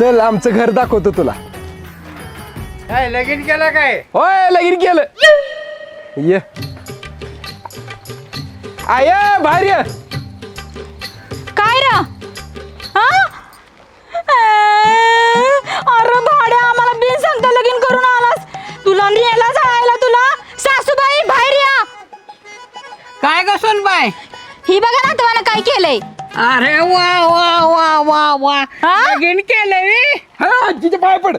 चल आमचं घर दाखवतो तुला. काय लगीन केलं काय? होय लगीन केलं. ये आय बाहेर ये. काय रा अरे भाड्या आम्हाला बिन सांगता लगीन करून आलास. तुला नेला जायला तुला. सासूबाई बाहेर या. काय ग सोनबाई? ही बघा ना तुम्हाला काय केलंय. अरे वा वा वा वा वा हा? लगीन केलंय. हा आजीचे पाय पड.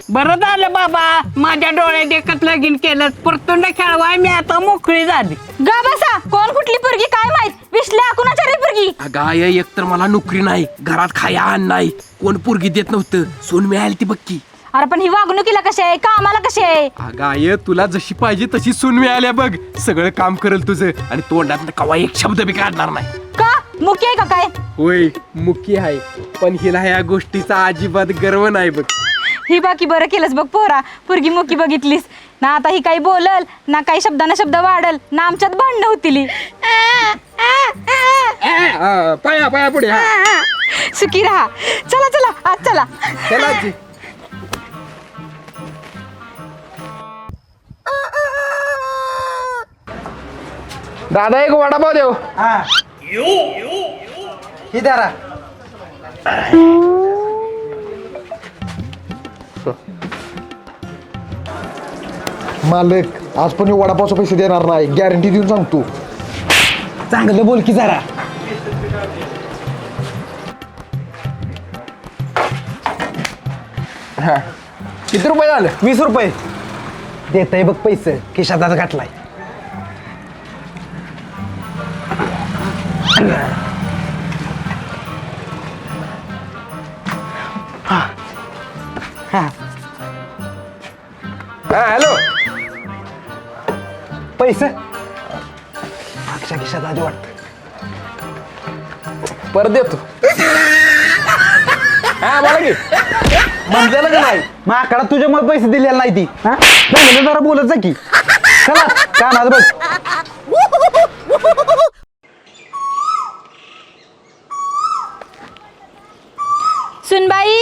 बरं झालं बाबा, माझ्या डोळ्यात एकच लगीन केलं. परतून खेळवाय मी आता मोकळी झाली. गा बसा. कोण कुठली पोरगी काय माहित. विसल्या कुणाच्या रे पोरगी. अगं आय एकतर मला नोकरी नाही, घरात खाया अन्न नाही, कोण पोरगी देत नव्हतं. सून मिळाली ती बक्की. अरे पण ही वागणुकीला कशी आहे, कामाला कशी आहे. अगं आय तुला जशी पाहिजे तशी सून मिळाल्या बघ. सगळं काम करेल तुझं आणि तोंडात कवा एक शब्द बी काढणार नाही. का मुकी आहे का काय. होय मुकी आहे, पण हिला या गोष्टीचा अजिबात गर्व नाही बघ. ही बाकी बरं केलंस बघ पोरा. पोरगी मुकी बघितलीस ना. आता ही काही बोलल ना, काही शब्दाना शब्द वाढल ना. आमच्यात भांडणं होतील. पाया पाया पुढे. सुखी राहा. चला चला आज चला. चला आजी. दादा एक वडापाव देव. ही धरा. मालक आज पण वडापावचे पैसे देणार नाही, गॅरंटी देऊन सांगतो. चांगलं बोल की जरा. किती रुपये झाले? 20 रुपये देताय बघ पैसे, खिशात आज गाठलाय. हा हॅलो. पैसे मागच्या खिशात आधी वाटत. परत देतो. हा बोला की. म्हणलं का नाही मग आकडा तुझ्यामुळे पैसे दिलेले नाही ती. हा चांगलं जरा बोलत जा की. चला कानात बघ. सुनबाई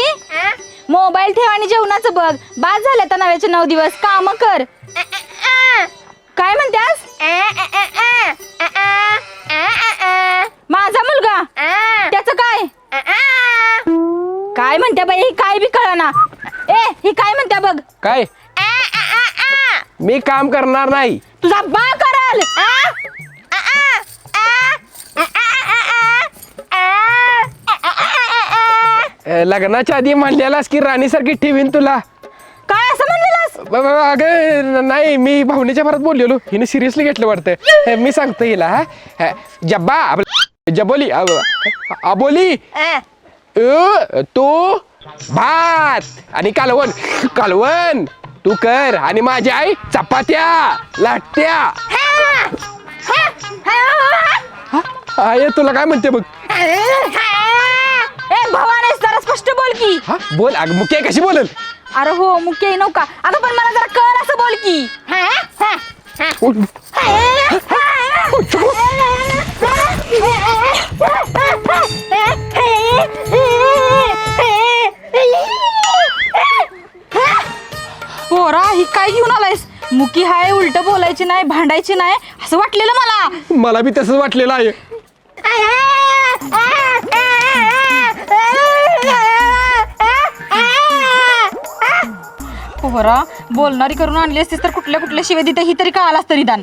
मोबाईल ठेव आणि जेवणाचं बघ. बाद झालं तर नव्याचे 9 दिवस. काम कर. काय म्हणत्यास. माझा मुलगा त्याच काय काय म्हणत्या बाई. ही काय बी कळना. ही काय म्हणत्या बघ. काय मी काम करणार नाही. तुझा बा करल. लग्नाच्या आधी म्हणलेलास की राणीसारखी ठेवीन तुला. काय असं म्हणलेलास. अगं नाही, मी भावनेच्या भरात बोललेलो. हिने सिरियसली घेतलं वाटतं. मी सांगतो हिला. हा जब्बा जबोली अबोली तू भात आणि कालवण कालवण तू कर आणि माझी आई चपात्या लाटत्या. आय तुला काय म्हणते बघ. भवाने जरा स्पष्ट बोल की. हा बोल. अगं मुख्य कशी बोलेल. अरे हो मुख्य नव्हता. अगं पण मला जरा कळ असं बोल की. पोरा ही काय घेऊन आलायस. मुकी हाय. उलट बोलायची नाही, भांडायची नाही असं वाटलेलं मला. मला बी तसंच वाटलेलं आहे. पोरा बोलणारी करून आणली असतीस तर कुठल्या कुठल्या शिवाय तिथे ही तरी कळालास तरी दान.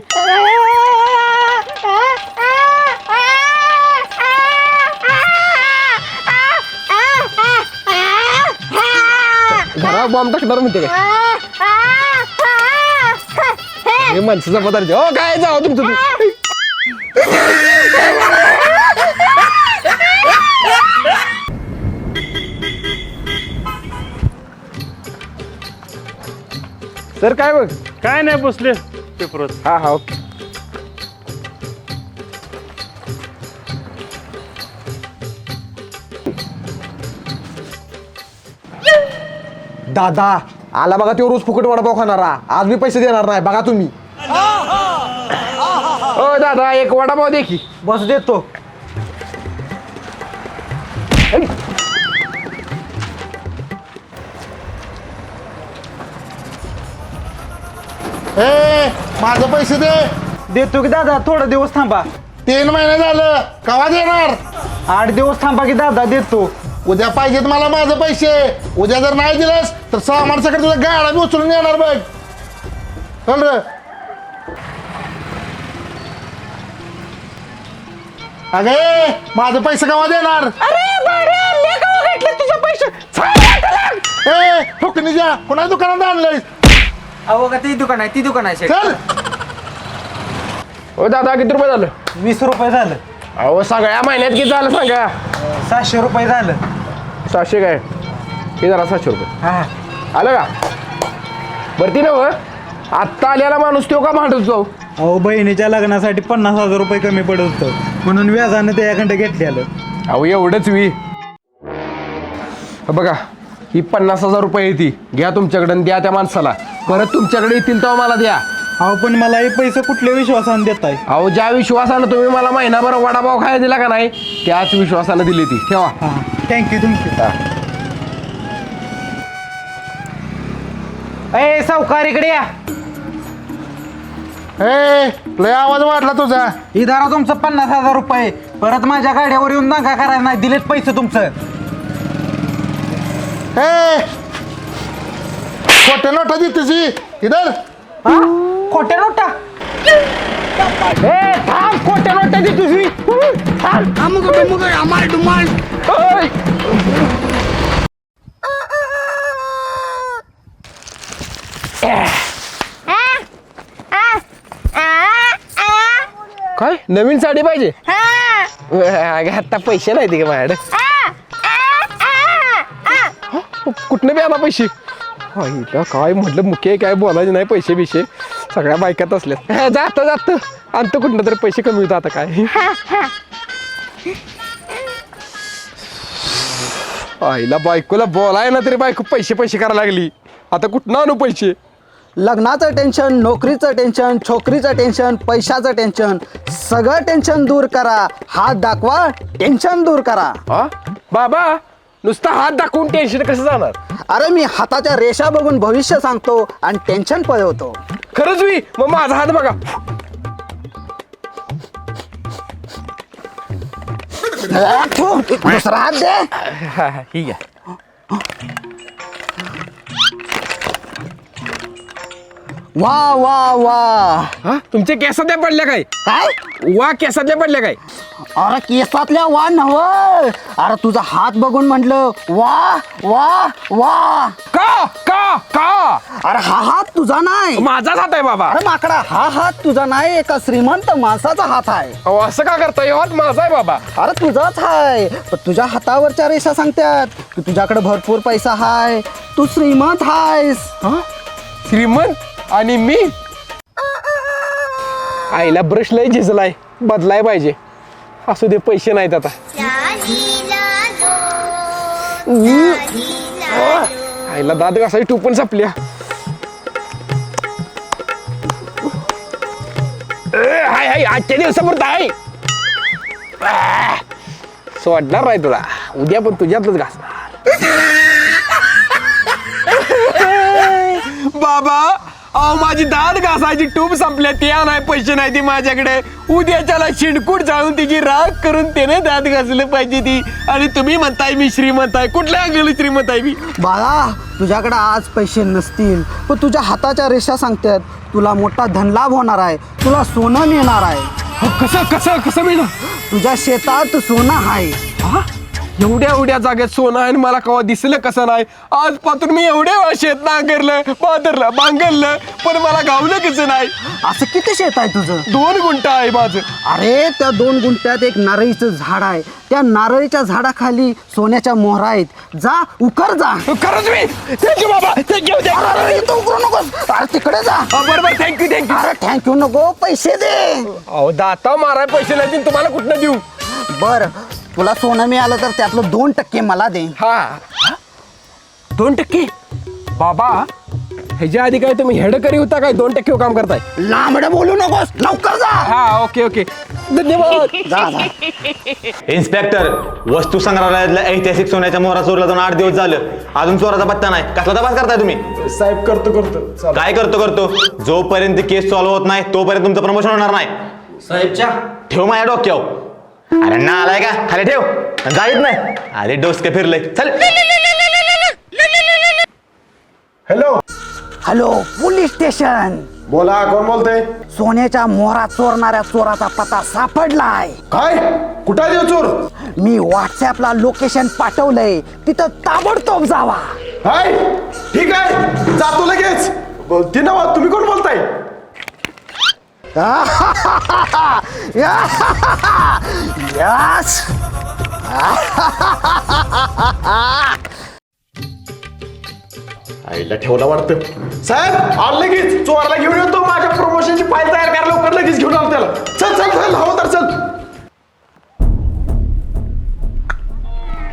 घरा बॉम्ब टाकणार म्हणते काय. हे माणसाचा पदार्थ. हो काय जाऊ तुमचं तू. सर काय बघ. काय नाही बसले पेपरवर. हा हा ओके. दादा आला बघा तो रोज फुकट वडापाव खाणारा. आज मी पैसे देणार नाही बघा तुम्ही. ओ दादा एक वडापाव दे की. बस देतो. ए माझं पैसे दे. देतो की दादा, थोडा दिवस थांबा. 3 महिने झालं, कवा देणार? 8 दिवस थांबा की दादा, देतो. उद्या पाहिजेत मला माझं पैसे. उद्या जर नाही दिलंस तर सामान सगळं तुझ्या गाडा बी उचलून येणार बघ. चल रे. अगे माझं पैसे कवा देणार? तुझे पैसे ए फुकणी द्या, कुणा दुकानात आणलंय? अहो का ती दुकान आहे, ती दुकान आहे. चल. ओ दादा किती रुपये झालं? 20 रुपये झालं. अहो सगळ्या महिन्यात किती झालं सांगा. 700 रुपये झालं. 700 काय हे जरा 700 रुपये हा. आलं का? बरं ती नव आत्ता आलेला माणूस तो का मांडत जाऊ? अहो बहिणीच्या लग्नासाठी 50,000 रुपये कमी पडत होतं, म्हणून व्याजानं त्याच्याकडे घेतलेलं. अहो एवढंच बघा ही 50,000 रुपये येते, घ्या तुमच्याकडे आणि द्या त्या माणसाला. परत तुमच्याकडे येतील तेव्हा मला द्या. अहो पण मला हे पैसे कुठल्या विश्वासाने देताय? अहो ज्या विश्वासानं तुम्ही मला महिनाभर वडापाव खायला दिला का नाही, त्याच विश्वासानं दिली ती. ठेवा. हां थँक्यू थँक्यू. ए सावकार इकडे या. ए लय आवाज वाढला तुझा. ही धरा तुमचं 50,000 रुपये. परत माझ्या गाड्यावर येऊन नका करायला, नाही दिलेत पैसे तुमचं. ए खोटे नोटा देतेची इधर. हा? खोट्या नोटा? ए थांब, खोट्या नोटा दे तुझी. ओय! काय नवीन साडी पाहिजे? अगं आता पैसे नाही का माझ्याकडे? कुठनं बी आला पैसे? आईला काय म्हटलं मुख्य काय बोलायचं नाही, पैसे बिशे सगळ्या बायकात असल्यात. जातं आणतो कुठनं तरी पैसे कमी होतं आता काय. आईला बायकोला बोलाय ना तरी बायको पैसे करायला लागली. आता कुठनं आणू पैसे? लग्नाचं टेन्शन, नोकरीचं टेन्शन, छोकरीचं टेन्शन, पैशाचं टेन्शन, सगळं टेन्शन दूर करा. हात दाखवा, टेन्शन दूर करा. हा बाबा नुसता हात दाखवून टेन्शन कसं जाणार? अरे मी हाताच्या रेषा बघून भविष्य सांगतो आणि टेन्शन पळवतो. खरंच मी मग माझा हात बघा. दुसरा हात दे. ठीक आहे. वा वा वा. हा तुमच्या केसातल्या पडल्या काय? काय? वा केसातल्या पडल्या काय? अरे केसातल्या वा नव. अरे तुझा हात बघून म्हटलं वा वा वा. का का का? अरे हा हात तुझा नाही. माझाच हात आहे बाबा. अरे माकडा, हा हात तुझा नाही, एका श्रीमंत माणसाचा हात आहे. अहो असं का करता? हे हात माझा आहे बाबा. अरे तुझाच आहे, पण तुझ्या हातावरच्या रेषा सांगतात की तुझ्याकडे भरपूर पैसा हाय, तू श्रीमंत हायस. हा श्रीमंत आणि मी? आईला ब्रश लय झिजलाय, बदलाय पाहिजे. असू दे पैसे नाहीत आता. आईला दात घासायची टूपण संपल्या. हाय हाय आजच्या दिवसापुरता आहे. सोडणार नाही तुला, उद्या पण तुझ्यातच घासणार. बाबा अहो माझी दात घासायची ट्यूब संपल्या, ते नाही पैसे नाही ती माझ्याकडे. उद्याच्याला शिंडकूट जाळून तिची राख करून त्याने दात घासलं पाहिजे ती. आणि तुम्ही म्हणताय मी श्रीमंत आहे? कुठल्या अंगाला श्रीमंत आहे मी? बाळा तुझ्याकडे आज पैसे नसतील, पण तुझ्या हाताच्या रेषा सांगतात तुला मोठा धनलाभ होणार आहे, तुला सोनं मिळणार आहे. कसं कसं कसं मिळणार? तुझ्या शेतात सोनं आहे. एवढ्या जागेत सोनं आहे आणि मला कवा दिसलं कसं नाही? आज पासून मी एवढ्या वेळा शेत नांगरलं, बांगरलं पण मला गावलं कसं नाही? असं किती शेत आहे तुझं? 2 गुंठ आहे माझं. अरे त्या 2 गुंठ्यात एक नारळीचं झाड आहे, त्या नारळीच्या झाडाखाली सोन्याच्या मोहरा आहेत. जा उकर जा. खरंच मी थँक्यू बाबा, थँक्यू. अरे इथं उकरू नकोस, अरे तिकडे जा. बरोबर थँक्यू. अरे थँक्यू नको, पैसे दे. अहो दाता माराय पैसे नाही, तुम्हाला कुठनं देऊ? बर तुला सोनं मिळालं तर त्यातलं 2% मला दे. हा 2%? बाबा ह्याच्या आधी काय तुम्ही हेडकरी होता काय 2% काम करताय? लांबडं बोलू नकोस, लवकर जा. हा ओके धन्यवाद. इन्स्पेक्टर, वस्तू संग्रहालयातल्या ऐतिहासिक सोन्याच्या मोहरा चोरला जाऊन 8 दिवस झालं, अजून चोराचा पत्ता नाही. कसला तपास करताय तुम्ही? साहेब करतो काय करतो जोपर्यंत केस सॉल्व्ह होत नाही तोपर्यंत तुमचं प्रमोशन होणार नाही. साहेबच्या ठेव माझ्या डोक्यावर. अरे ना आलाय का? खाली ठेव. जाईत नाही. अरे डोसके फिरलंय. चल. Hello, hello police station. बोला, कोण बोलतोय? सोन्याच्या मोहरा चोरणाऱ्या चोराचा पत्ता सापडलाय. काय? कुठं आहे चोर? मी व्हॉट्सअपला लोकेशन पाठवलंय, तिथं ताबडतोब जावा. हाय, ठीक आहे, जातो लगेच. ती नाव, तुम्ही कोण बोलताय? यस. आईला ठेवला वाटतं. साहेब, आल लगेच, चोराला घेऊन येतो. माझ्या प्रमोशनची फाईल तयार करा लवकर, लगेच घेऊन आलो त्याला. चल चल चल, हवं तर चल.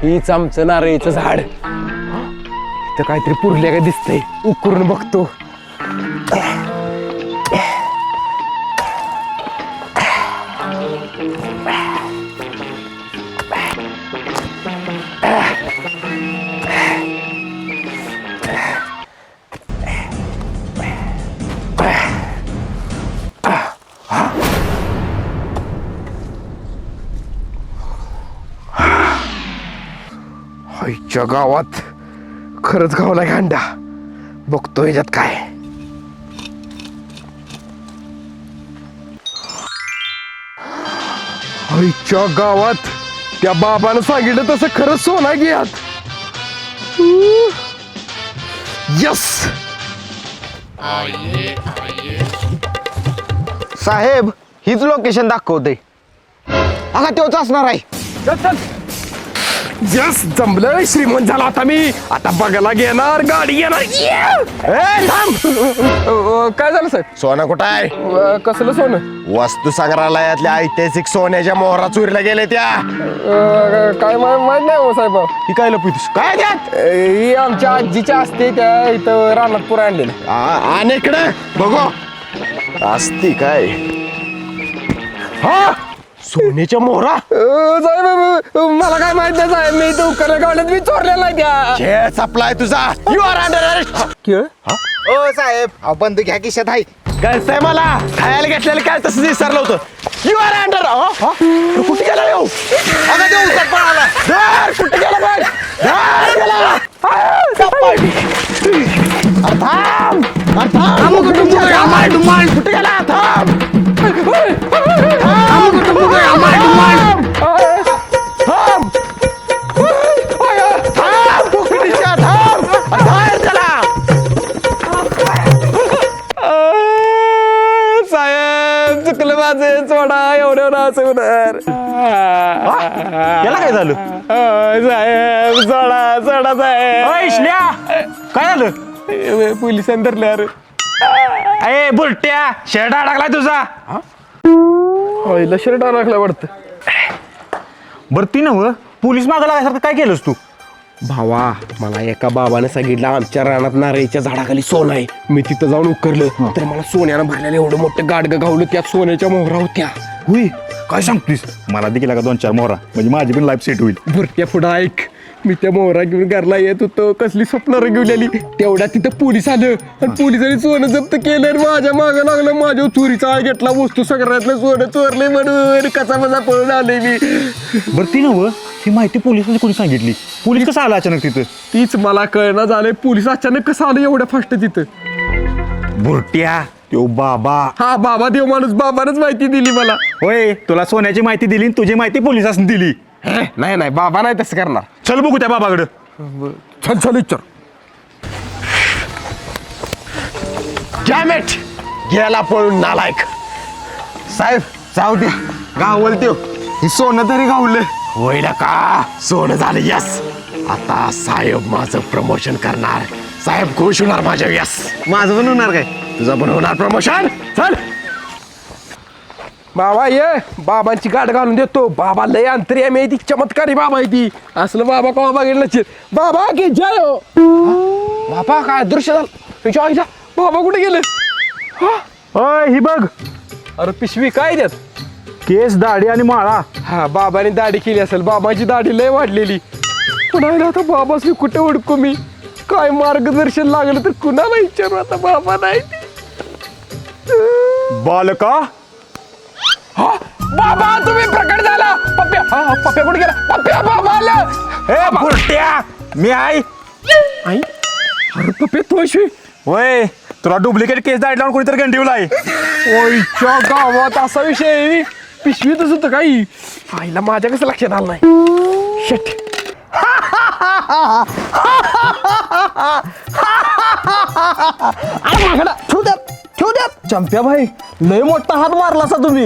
हीच आमचं नारळीचं झाड. इथं काहीतरी पुरल्या का दिसतंय, उकरून बघतो. आईच्या गावात खरंच गावला गांडा. बघतो ह्याच्यात काय. आईच्या गावात त्या बाबानं सांगितलं तसं खरंच सोना घ्यात. यस. साहेब हीच लोकेशन दाखवते. अगा तोच असणार आहे. चल चल. यस, जमलं. श्रीमंत झाला आता मी. आता बघायला घेणार, गाडी घेणार. ए, थांब. काय झालं साहेब? सोनं कुठं आहे? कसलं सोनं? वस्तू संग्रहालयातल्या ऐतिहासिक सोन्याच्या मोहरा चोरीला गेले त्या. काय माहित नाही हो साहेब. ही काय लपवतीस? काय त्यात? ही आमच्या आजीच्या असते, त्या इथं रानात पुरा आणलेलं. आणि इकडे बघू. असती काय? हा, सोन्याच्या मोहरा. साहेब मला काय माहित नाही साहेब. मी इथं उकरल्या गावल्यात मी चोरलेला नाही त्या. खेळ सप्लाय तुझा. You are under arrest. ओ साहेब, अहो बंदूक घ्या खिशात आहे. कळतंय मला. खायला घेतलेलं काय तसंच विसरलं होतं. You are under. कुठे गेला येऊ? कुठे गेला बाय? कुठे गेला? साहेब चुकलं माझं. सोडा, एवढं असं होणार. याला काय झालं? साहेब सोडा सोडा साहेब. काय झालं? पोलिसांनी धरले. अरे ए बुरट्या, शर्ट अडकलाय तुझा. आईला शर्ट अडकला वाटतं. बरं ती नव्ह, पोलीस मागं लागायसारखं काय केलंस तू? भावा, मला एका बाबाने सांगितलं आमच्या रानात नारळीच्या झाडाखाली सोनं आहे. मी तिथं जाऊन उकरलं तर मला सोन्यानं भरलेलं एवढं मोठं गाडगं गावलं. त्यात सोन्याच्या मोहरा होत्या. हुई, काय सांगतोस? मला देखील का 2-4 मोहरा, म्हणजे माझी पण लाईफ सेट होईल. भरत्या पुढं ऐक. मी त्या मोहरा घेऊन घरला येत होतो. कसली स्वप्नार घेऊन आली. तेवढ्या तिथं पोलीस आलं आणि पोलिसांनी सोनं जप्त केलं. आणि माझ्या मागं लागलं. माझ्या चोरीचा आळ घेतला. वस्तू सगळ्यातलं सोनं चोरले म्हणून कसा माझा पळून आले मी. बरं ती नव्ह, ही माहिती पोलिसांनी कोणी सांगितली? पोलीस कसं आला अचानक तिथं? तीच मला कळना झालंय. पोलीस अचानक कसं आलं एवढ्या फास्ट तिथं? बुरट्या, तो बाबा. हा बाबा देव माणूस. बाबानच माहिती दिली मला. होय, तुला सोन्याची माहिती दिली आणि तुझी माहिती पोलिसांनी दिली. नाही नाही, बाबा नाही तसं करणार. चल बघू त्या बाबाकडं. चल चल विचार. डॅमेट, गेला पळून नालायक. साहेब जाऊ द्या, गावल त्यो. ही सोनं तरी गावलं. होईल का? सोनं झालं. यस. आता साहेब माझं प्रमोशन करणार. साहेब खुश होणार माझ्या. यस. माझं पण होणार काय? तुझं पण होणार प्रमोशन. चल. बाबा ये, बाबांची गाठ घालून देतो. बाबा लय अंतर्यामी आहे ती. चमत्कारी बाबा आहे ती. असलं बाबा कवा बघितलं नसेल. बाबा की जय हो. बाबा काय दृश्य झालं. तुझ्या आईला बाबा कुठे गेले? होय, ही बघ. अरे पिशवी काय त्यात? केस दाढी आणि माळा. हा बाबाने दाढी केली असेल, बाबाची दाढी लय वाढलेली. पण आहे ना आता बाबासनी कुठे ओळखू मी, काय मार्गदर्शन लागलं तर कुणाला विचारू, आता बाबा नाही. बालका, हा, बाबा तुम्ही प्रकट झाला. पप्प्या, हा पप्प्या कुठे गेला? पप्प्या बाबा आलं. ए बुरट्या, मी आई. आई, अरे पप्प्या तू अशी वय तुला डुप्लिकेट केस दाढी लावून कोणीतरी गंडीवलाय. ओयच्या गावात असा विषय आहे. पिशवीतच होतं काही, आईला माझ्या कसं लक्षात आलं नाही. शेट ठेवू द्या चंप्या भाई, लय मोठा हात मारलासा तुम्ही.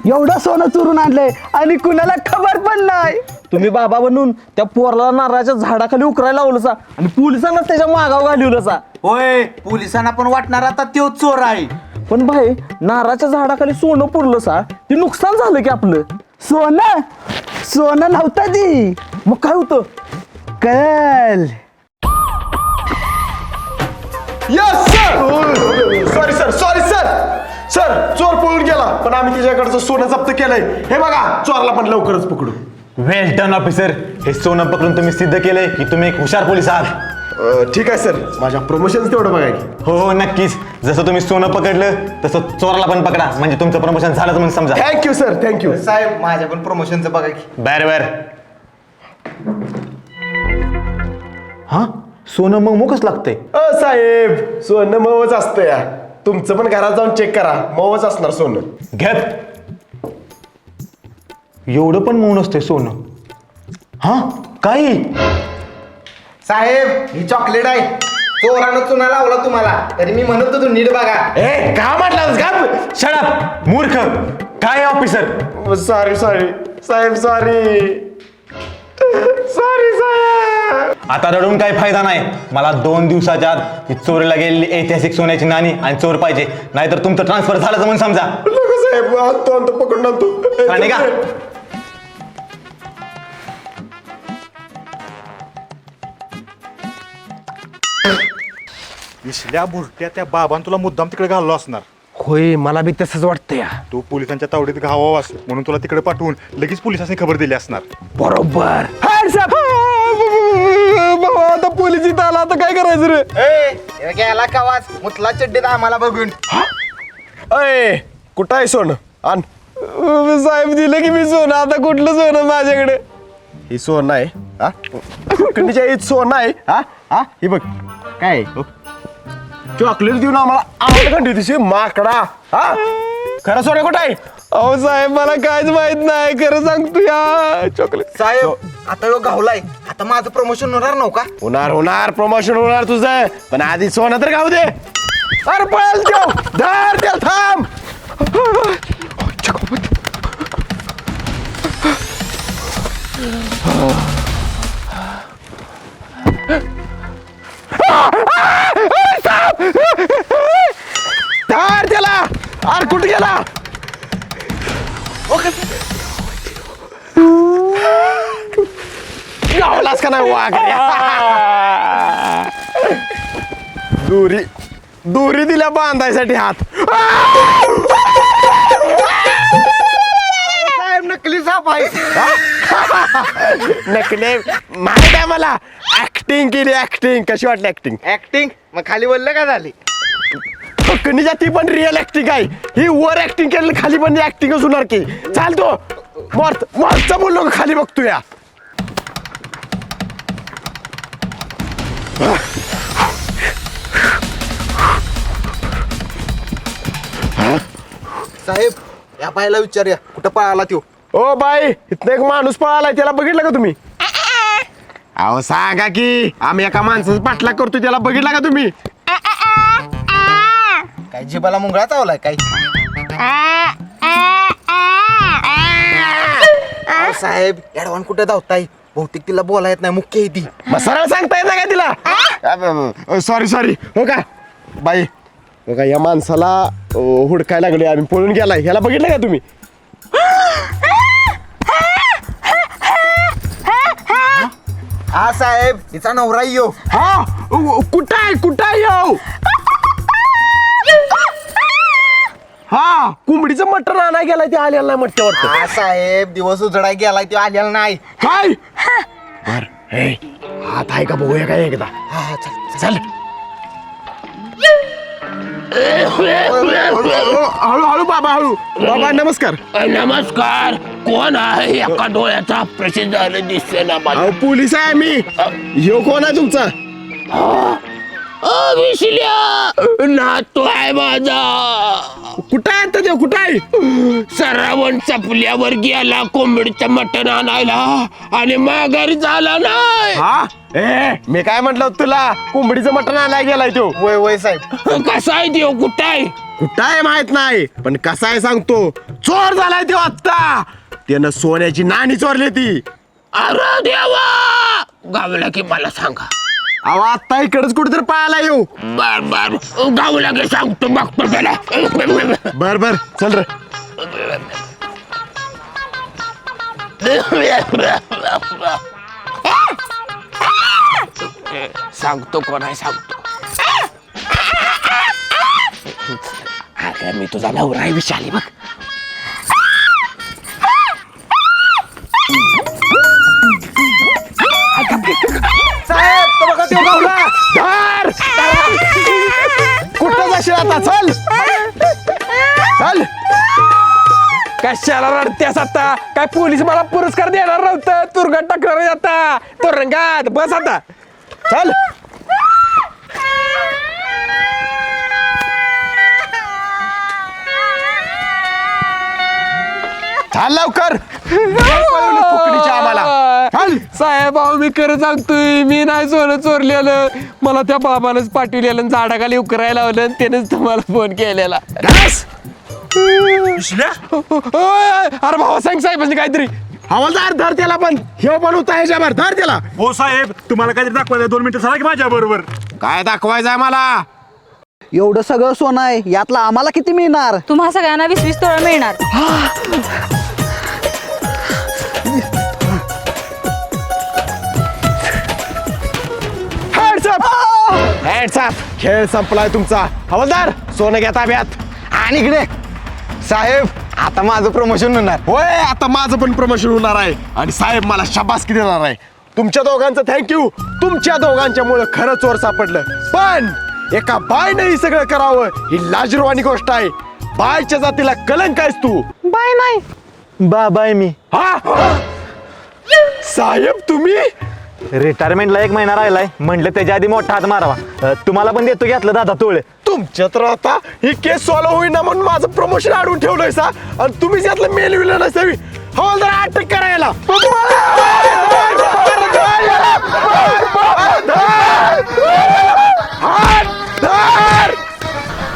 एवढं सोनं चोरून आणलंय आणि कुणाला खबर पण नाही. तुम्ही बाबा बनून त्या पोराला नारळाच्या झाडाखाली उकरायला लावलंसा आणि पोलिसांना त्याच्या मागाव घालवलंसा. होय, पोलिसांना पण वाटणार आता त्यो चोर आहे. पण भाई, नारळाच्या झाडाखाली सोनं पुरलं सा, ते नुकसान झालं की आपलं. सोनं नव्हतं ती, मग काय होतं? कल sorry sir, sorry sir. Sir, चोर पळून गेला पण आम्ही त्याच्याकडचं सोनं जप्त केलंय. हे बघा, चोराला पण लवकरच पकडू. वेल डन ऑफिसर. हे सोनं पकडून तुम्ही सिद्ध केलंय की तुम्ही एक हुशार पोलीस आहात. ठीक आहे सर, माझ्या प्रमोशन तेवढं बघा की. हो हो नक्कीच. जसं तुम्ही सोनं पकडलं तसं चोराला पण पकडा, म्हणजे तुमचं प्रमोशन झालं म्हणून समजा. Thank you sir, thank you. साहेब, माझ्या पण प्रमोशनचं बघा की. बर बर. हा, सोनं मग मुकच लागतंय. साहेब, सोनं मवच असतं या. तुमचं पण घरात जाऊन चेक करा, मवच असणार सोनं. घेत एवढं पण मऊ नसतंय सोनं. हा, काही साहेब, ही चॉकलेट आहे. चोरानं चुना लावला तुम्हाला, तरी मी म्हणत होतो नीट बघा. ए, का म्हटलं का? शट मूर्ख. काय ऑफिसर? सॉरी सॉरी साहेब, सॉरी सॉरी साहेब. आता रडून काही फायदा नाही. मला 2 दिवसाच्या आत ती चोरीला गेलेली ऐतिहासिक सोन्याची नाणी आणि चोर पाहिजे, नाहीतर तुमचं ट्रान्सफर झालं म्हणून समजा. नको साहेब, आणतो पकडून आणतो. आणि का इसल्या बुरट्या त्या बाबान तुला मुद्दाम तिकडे घाललो असणार. होय, मला बी तसंच वाटतं या. तू पोलिसांच्या तावडीत घावावास म्हणून तुला तिकडे पाठवून लगेच पोलिसांनी खबर दिली असणार. बरोबर. बाबा आता पोलीस इथं आला, आता काय करायचं रे? गेला कावाच मुतला चड्डीत आम्हाला बघून. अय, कुठं आहे सोनं? आण. साहेब दिलं की मी सोनं, आता कुठलं सोनं माझ्याकडे? ही सोनं आहे. हा, कंडीच्या ही सोनं आहे. हा हा, ही बघ काय आहे? हो. चॉकलेट देऊन आम्हाला कंडी दिशी माकडा. हा, खरं सोनं कुठं आहे? अहो साहेब, मला काहीच माहित नाही, खरं सांगतो या. चॉकलेट साहेब, आता यो गावलाय, आता माझं प्रमोशन होणार नव्हता. होणार प्रमोशन होणार तुझं, पण आधी सोनं तर गाऊ दे. अरे पळेल देव, धर त्याला, थांब. धर त्याला. अरे कुठे गेला? गावलास का नाही वाघ? दोरी दिल्या बांधायसाठी हात. साहेब, नकली साप आहे. नकले माहित आहे मला. ऍक्टिंग केली, ऍक्टिंग. कशी वाटली ऍक्टिंग? ऍक्टिंग मग खाली बोललं का झाली? फकणीच्या ती पण रिअल ऍक्टिंग आहे. ही वर ऍक्टिंग केली, खाली पण ऍक्टिंगच होणार की. चालतो मॉर्चा बोललो का खाली बघतो या. साहेब, या बायला विचारूया कुठं पळाला त्यो. ओ बाई, इथं एक माणूस पळालाय, त्याला बघितलं का तुम्ही? अहो सांगा की, आम्ही एका माणसाचा पाठलाग करतोय, त्याला बघितला का तुम्ही? काय जिबाला मुंगळा चावलाय काय? अहो साहेब, ऍडव्हान्स कुठे धावताय? बहुतेक तिला बोला येत नाही, मुख्य आहे ती. मग सरळ सांगता येत नाही का तिला? सॉरी हो का बाई, हो का, या माणसाला हुडकायला लागलोय आम्ही, पळून गेलाय. ह्याला बघितलं का तुम्ही? हा साहेब, तिचा नवरा यो. हा, कुठं आहे येऊ? हा कोंबडीचं मटण आणाय गेलाय ते आलेलं नाही म्हटलं वाटतं. हा साहेब दिवस उजडाय गेलाय तो आलेला नाही. काय बर हे हात आहे का बघूया काय एकदा. चल हळू हळू बाबा हळू. बाबा नमस्कार. नमस्कार. कोण आहे? एका डोळ्याचा ऑपरेशन झालं दिसतंय ना मला. अहो पोलीस आहे मी. ह्यो कोण आहे तुमचा? विसल्या नातू आहे माझा. कुठं आहे आता देव कुठं आहे? सरावण चपल्यावर गेला कोंबडीचं मटण आणायला आणि माघारी झाला नाही. हा ए मी काय म्हटलं होतं तुला कोंबडीचं मटण आणायला गेलाय तो. वय वय साहेब. कसा आहे देव? कुठं आहे? कुठं आहे माहित नाही पण कसा आहे सांगतो. चोर झालाय तो आत्ता. त्यानं सोन्याची नाणी चोरली ती. अरे देवा गावला की मला सांगा. अहो आत्ता इकडच कुठेतरी पाहायला येऊ. बर बर गावला की सांगतो बघतो त्याला. बर बर चल रे. सांगतो कोण आहे सांगतो. अरे मी तुझा नवरा आहे विशाली बघ. साहेब तो बघा तो गावला. धर कुठं जाशील आता. चल चल. कशाला रडतेस आता? काय पोलीस मला पुरस्कार देणार नव्हतं? तुरुंगात टाकणार आहे आता. तुरुंगात बस आता. चल. चाल लवकर. फुकणीच्या आम्हाला. चल. साहेब अहो मी खरं सांगतोय मी नाही सोनं चोरलेलं. मला त्या बाबानंच पाठवलेलं आणि झाडाखाली उकरायला लावलं आणि त्यानेच तुम्हाला फोन केलेला. गॅस. अरे भावा सांग साहेबांनी काहीतरी. हवालदार धर त्याला पण. हे पण होता ह्याच्यावर. धर त्याला. हो साहेब तुम्हाला काहीतरी दाखवायचं 2 मिनिटं चला की माझ्या बरोबर. काय दाखवायचंय मला? एवढं सगळं सोनं आहे यातलं आम्हाला किती मिळणार? तुम्हा सगळ्यांना 20-20 तोळा मिळणार. Hands up. खेळ संपलाय तुमचा. हवालदार सोनं घ्या ताब्यात. आणि इकडे साहेब आता माझं प्रमोशन होणार. होय आता माझं पण प्रमोशन होणार आहे आणि साहेब मला शाबासकी देणार आहे. तुमच्या दोघांचं थँक्यू. तुमच्या दोघांच्यामुळे खरं चोर सापडलं. पण एका बायनं ही सगळं करावं ही लाजिरवाणी गोष्ट आहे. बायच्या जातीला कलंक आहेस तू. बाय नाही बाबा आहे मी. हा साहेब तुम्ही रिटायरमेंटला 1 महिना राहिलाय म्हणलं त्याच्या आधी मोठा हात मारावा. तुम्हाला पण देतो घेतलं दादा तोळे. तुमच्या तर आता ही केस सॉल्व्ह होईना म्हणून माझं प्रमोशन अडवून ठेवलंय सा आणि तुम्हीच यातलं मेल विलं नसावी. हवालदार अटक करायला.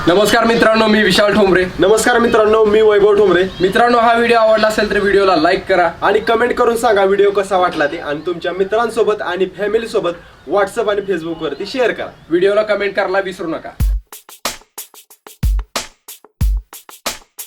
नमस्कार मित्रांनो मी विशाल ठोंबरे. नमस्कार मित्रांनो मी वैभव ठोंबरे. मित्रांनो हा व्हिडिओ आवडला असेल तर व्हिडिओला लाईक करा आणि कमेंट करून सांगा व्हिडिओ कसा वाटला ते आणि तुमच्या मित्रांसोबत आणि फॅमिली सोबत व्हॉट्सअप आणि फेसबुक वरती शेअर करा. व्हिडिओला कमेंट करायला विसरू नका.